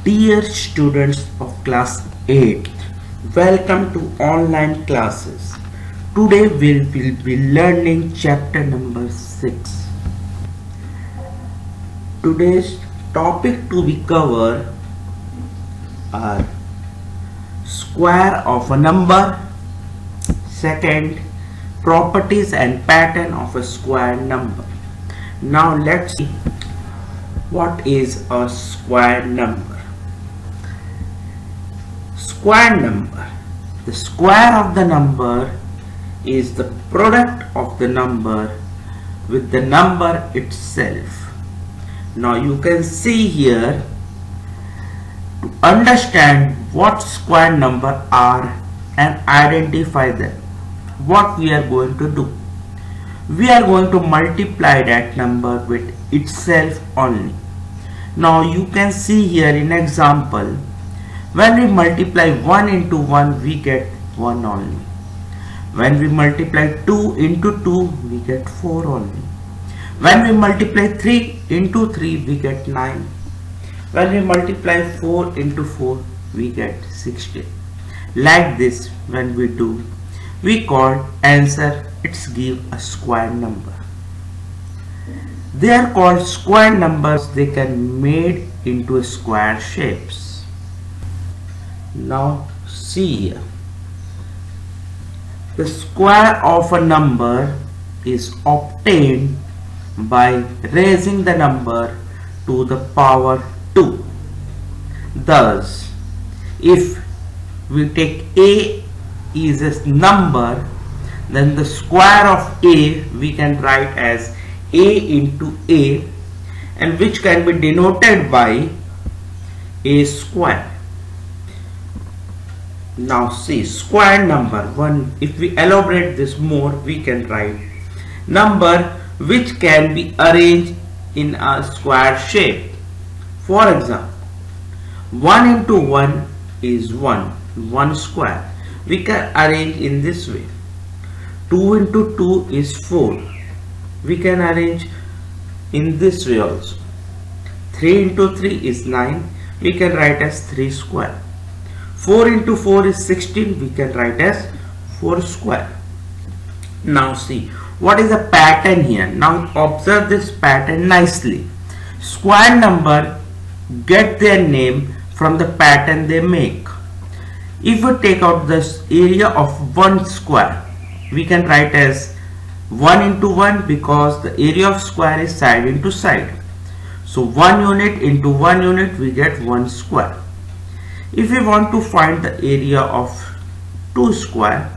Dear students of class 8, welcome to online classes. Today we will be learning chapter number 6. Today's topic to be covered are square of a number, second, properties and pattern of a square number. Now let's see what is a square number. Square number. The square of the number is the product of the number with the number itself. Now you can see here, to understand what square number are and identify them, what we are going to do. We are going to multiply that number with itself only. Now you can see here in example, when we multiply 1 into 1, we get 1 only. When we multiply 2 into 2, we get 4 only. When we multiply 3 into 3, we get 9. When we multiply 4 into 4, we get 16. Like this, when we do, we call answer, it's give a square number. They are called square numbers. They can made into square shapes. Now see here. The square of a number is obtained by raising the number to the power 2. Thus, if we take a is a number, then the square of a we can write as a into a, and which can be denoted by a square. Now see, square number 1, if we elaborate this more, we can write number which can be arranged in a square shape. For example, 1 into 1 is 1 square. We can arrange in this way. 2 into 2 is 4. We can arrange in this way also. 3 into 3 is 9. We can write as 3 square. 4 into 4 is 16. We can write as 4 square. Now see, what is the pattern here? Now observe this pattern nicely. Square number get their name from the pattern they make. If we take out this area of 1 square, we can write as 1 into 1 because the area of square is side into side. So 1 unit into 1 unit, we get 1 square. If we want to find the area of 2 square,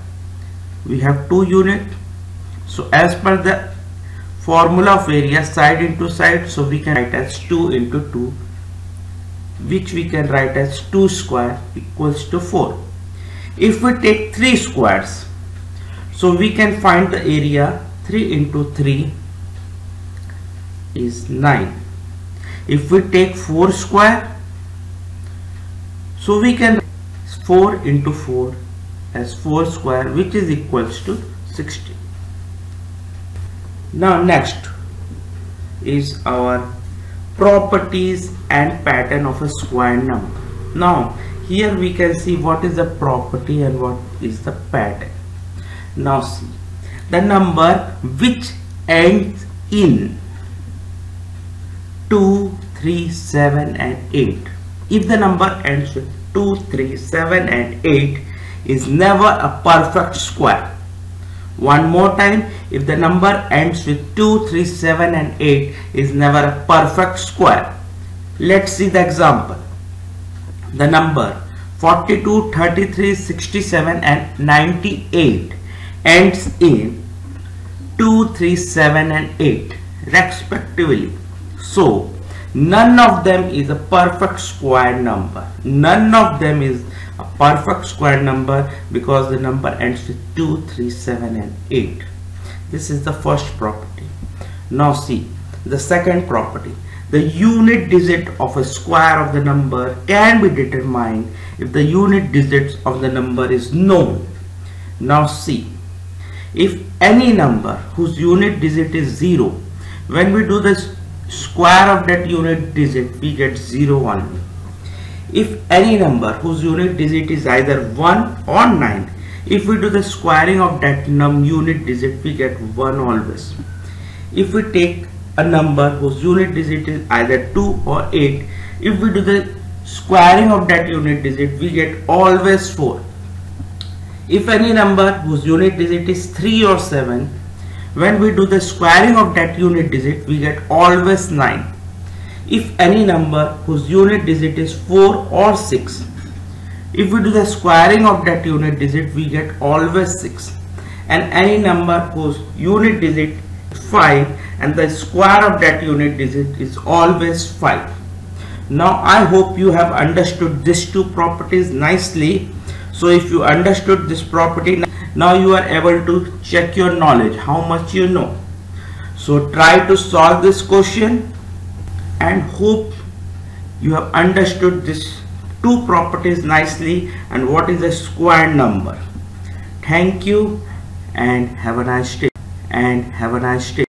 we have 2 unit. So as per the formula of area side into side, so we can write as 2 into 2, which we can write as 2 square equals to 4. If we take 3 squares, so we can find the area 3 into 3 is 9. If we take 4 square, so we can 4 into 4 as 4 square, which is equals to 60. Now next is our properties and pattern of a square number. Now here we can see what is the property and what is the pattern. Now see, the number which ends in 2, 3, 7 and 8. If the number ends with 2, 3, 7 and 8 is never a perfect square. One more time, if the number ends with 2, 3, 7 and 8 is never a perfect square. Let's see the example. The number 42, 33, 67 and 98 ends in 2, 3, 7 and 8 respectively. So none of them is a perfect square number. None of them is a perfect square number because the number ends with 2, 3, 7 and 8. This is the first property. Now see the second property. The unit digit of a square of the number can be determined if the unit digits of the number is known. Now see, if any number whose unit digit is 0, when we do this square of that unit digit, we get 0 only. If any number whose unit digit is either 1 or 9, if we do the squaring of that unit digit, we get 1 always. If we take a number whose unit digit is either 2 or 8, if we do the squaring of that unit digit, we get always 4. If any number whose unit digit is 3 or 7, when we do the squaring of that unit digit, we get always 9. If any number whose unit digit is 4 or 6, if we do the squaring of that unit digit, we get always 6. And any number whose unit digit is 5 and the square of that unit digit is always 5. Now I hope you have understood these two properties nicely. So if you understood this property, now you are able to check your knowledge, how much you know. So try to solve this question and hope you have understood these two properties nicely and what is a square number. Thank you and have a nice day.